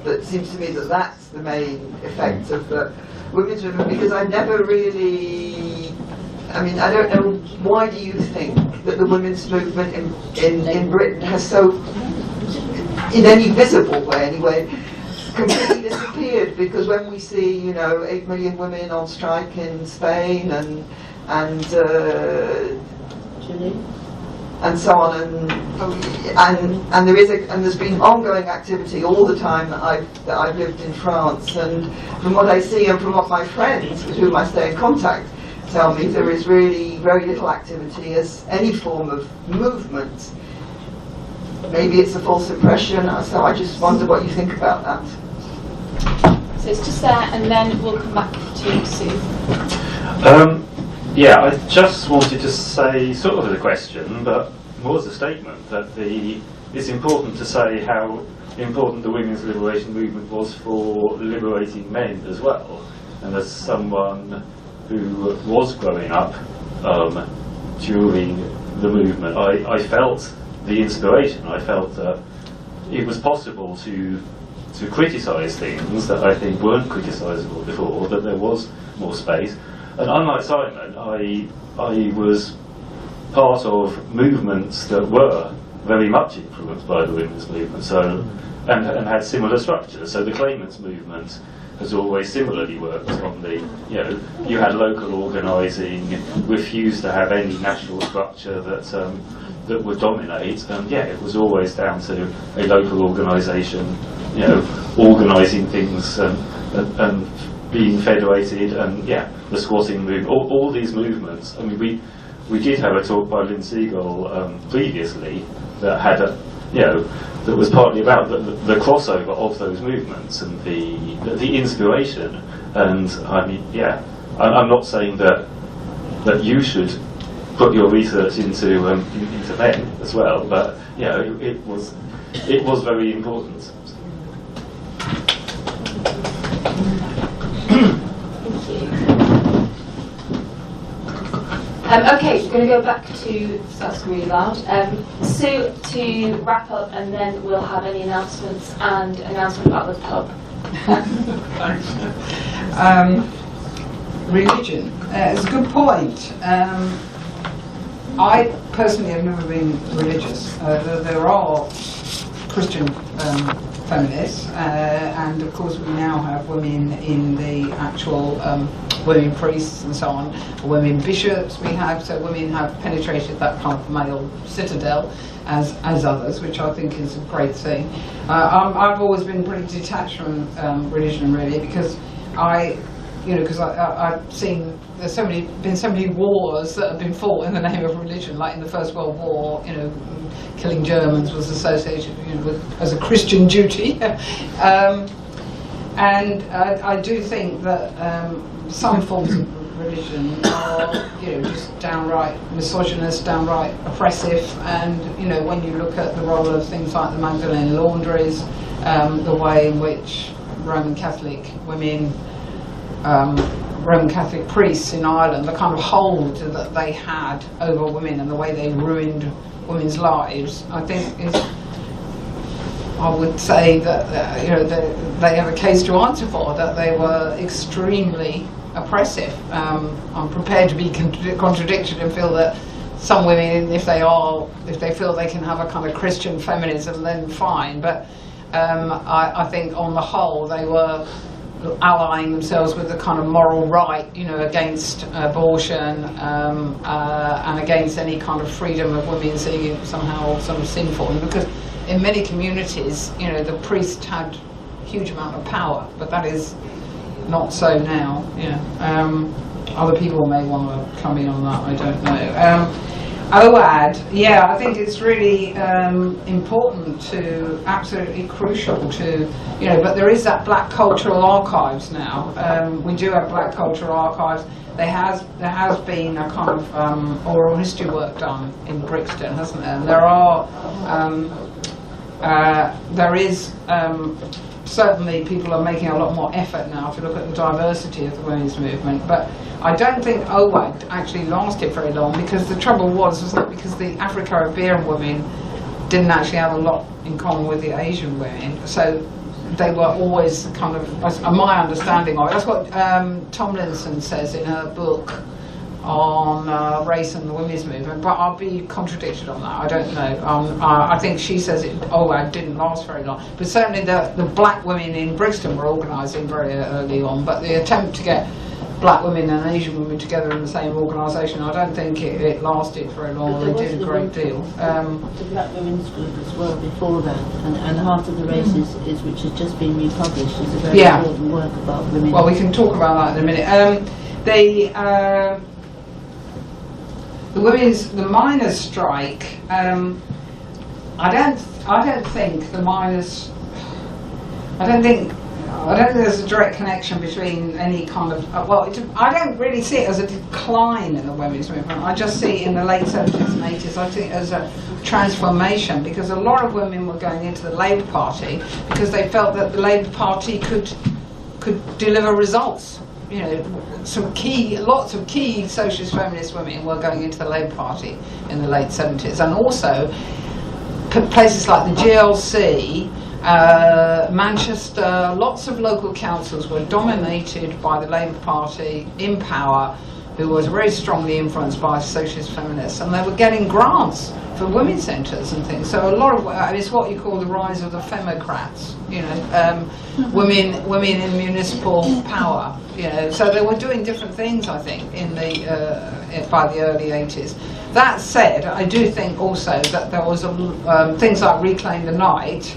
it seems to me that that's the main effect of the women's movement, because I never really, I mean, I don't know, why do you think that the women's movement in Britain has so, in any visible way anyway, completely disappeared? Because when we see, you know, 8 million women on strike in Spain and so on, and there's been ongoing activity all the time that I've lived in France, and from what I see and from what my friends with whom I stay in contact tell me, there is really very little activity as any form of movement. Maybe it's a false impression, so I just wonder what you think about that. So it's just there, and then we'll come back to Sue. Yeah, I just wanted to say, sort of as a question, but more as a statement, that it's important to say how important the women's liberation movement was for liberating men as well. And as someone who was growing up during the movement, I felt the inspiration. I felt that it was possible to criticise things that I think weren't criticisable before, that there was more space. And unlike Simon, I was part of movements that were very much influenced by the women's movement, so and had similar structures. So the claimants movement has always similarly worked on the, you know, you had local organising, refused to have any national structure that would dominate, and yeah, it was always down to a local organisation, you know, organising things and being federated, and yeah, the squatting movement, all these movements. I mean, we did have a talk by Lynn Siegel previously that had a, you know, that was partly about the crossover of those movements and the inspiration. And I mean, yeah, I'm not saying that you should put your research into men as well, but you know, it was very important. Okay, we're going to go back to, that's really loud, Sue, to wrap up, and then we'll have any announcements and announcement about the pub. Thanks. Religion. It's a good point. I personally have never been religious. There are Christian feminists, and of course we now have women in the actual women priests and so on, women bishops we have, so women have penetrated that kind of male citadel as others, which I think is a great thing. I've always been pretty detached from religion, really, because I've seen there's been so many wars that have been fought in the name of religion, like in the First World War, you know, killing Germans was associated, you know, as a Christian duty. And I do think that some forms of religion are, you know, just downright misogynist, downright oppressive, and you know, when you look at the role of things like the Magdalene laundries, the way in which Roman Catholic women, Roman Catholic priests in Ireland, the kind of hold that they had over women and the way they ruined women's lives, I think is, I would say that you know, they have a case to answer for, that they were extremely oppressive. I'm prepared to be contradicted and feel that some women, if they feel they can have a kind of Christian feminism, then fine. But I think on the whole they were allying themselves with the kind of moral right, you know, against abortion and against any kind of freedom of women, seeing it somehow sort of sinful. And because in many communities, you know, the priest had a huge amount of power, but that is not so now. You know, other people may want to come in on that, I don't know. OAD, yeah, I think it's really important to, absolutely crucial to, you know, but there is that Black Cultural Archives now. We do have Black Cultural Archives. there has been a kind of oral history work done in Brixton, hasn't there? And there is certainly people are making a lot more effort now to look at the diversity of the women's movement, but I don't think OWAD actually lasted very long, because the trouble wasn't it because the Afro-Caribbean women didn't actually have a lot in common with the Asian women, so they were always kind of, my understanding of it, that's what Tomlinson says in her book on race and the women's movement, but I'll be contradicted on that, I don't know. I think she says it didn't last very long, but certainly the black women in Brixton were organising very early on, but the attempt to get black women and Asian women together in the same organisation, I don't think it lasted very long. They did a great deal. The black women's group as well before that, and Heart of the Race is which has just been republished, is a very important work about women. Well, we can talk about that in a minute. The miners' strike. I don't think the miners. I don't think there's a direct connection between any kind of. I don't really see it as a decline in the women's movement. I just see it in the late 70s and 80s. I think as a transformation, because a lot of women were going into the Labour Party because they felt that the Labour Party could deliver results. You know, lots of key socialist feminist women were going into the Labour Party in the late 70s, and also places like the GLC, Manchester, lots of local councils were dominated by the Labour Party in power, who was very strongly influenced by socialist feminists, and they were getting grants for women's centres and things. So a lot of it's what you call the rise of the femocrats. You know, women in municipal power. You know, so they were doing different things, I think, in the by the early 80s. That said, I do think also that there was things like Reclaim the Night.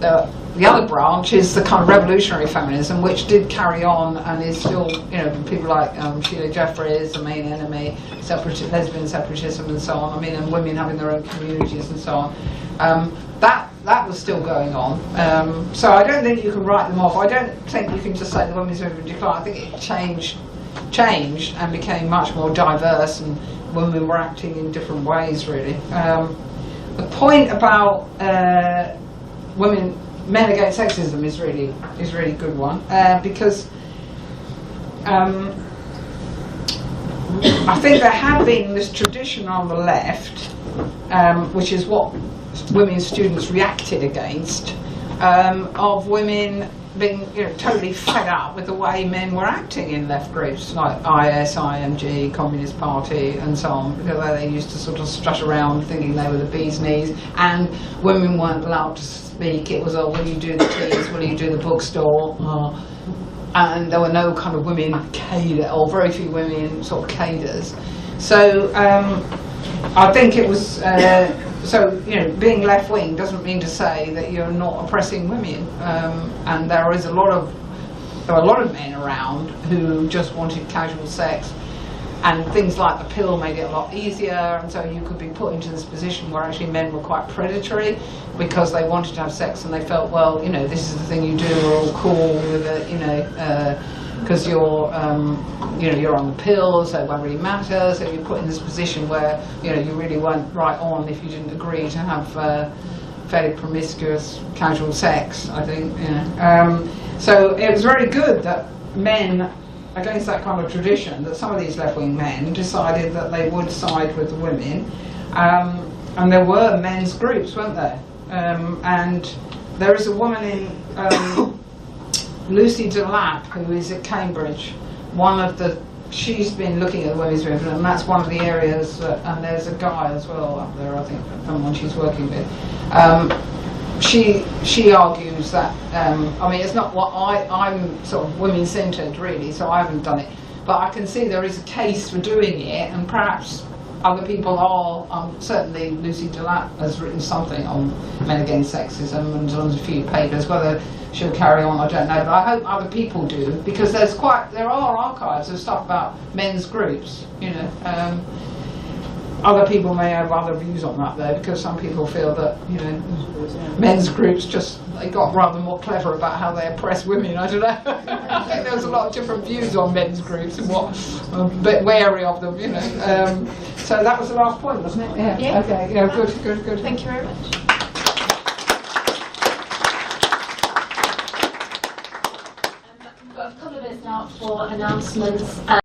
The other branch is the kind of revolutionary feminism, which did carry on and is still, you know, people like Sheila Jeffreys, The Main Enemy, lesbian separatism and so on, I mean, and women having their own communities and so on. That was still going on. So I don't think you can write them off. I don't think you can just say the women's movement declined. I think it changed and became much more diverse, and women were acting in different ways, really. The point about men against sexism is really a good one, because I think there had been this tradition on the left, which is what women students reacted against, of women being, you know, totally fed up with the way men were acting in left groups like IS, IMG, Communist Party and so on, because they used to sort of strut around thinking they were the bee's knees, and women weren't allowed to speak. It was, will you do the teas, will you do the bookstore, and there were no kind of women cadre, or very few women sort of cadres. So I think it was so, you know, being left-wing doesn't mean to say that you're not oppressing women, and there were a lot of men around who just wanted casual sex, and things like the pill made it a lot easier, and so you could be put into this position where actually men were quite predatory because they wanted to have sex and they felt, well, you know, this is the thing you do, we're all cool with it, you know, because you're on the pill, so it won't really matter. So you're put in this position where, you know, you really weren't right on if you didn't agree to have fairly promiscuous casual sex, I think. You know. So it was very good that men, against that kind of tradition, that some of these left-wing men decided that they would side with the women, and there were men's groups, weren't there? And there is a woman in Lucy Delap, who is at Cambridge, she's been looking at the women's movement, and that's one of the areas, and there's a guy as well up there, I think, someone she's working with. She argues that, I mean, it's not what I'm sort of women-centred really, so I haven't done it, but I can see there is a case for doing it, and perhaps other people are, certainly Lucy Delap has written something on men against sexism and on a few papers. Whether she'll carry on, I don't know, but I hope other people do, because there are archives of stuff about men's groups, you know. other people may have other views on that there, because some people feel that, you know, men's groups they got rather more clever about how they oppress women. I don't know. I think there's a lot of different views on men's groups and what I'm a bit wary of them, you know. So that was the last point, wasn't it? Yeah. Yeah. Okay. Yeah. Good. Thank you very much. We've got a couple of minutes now for announcements.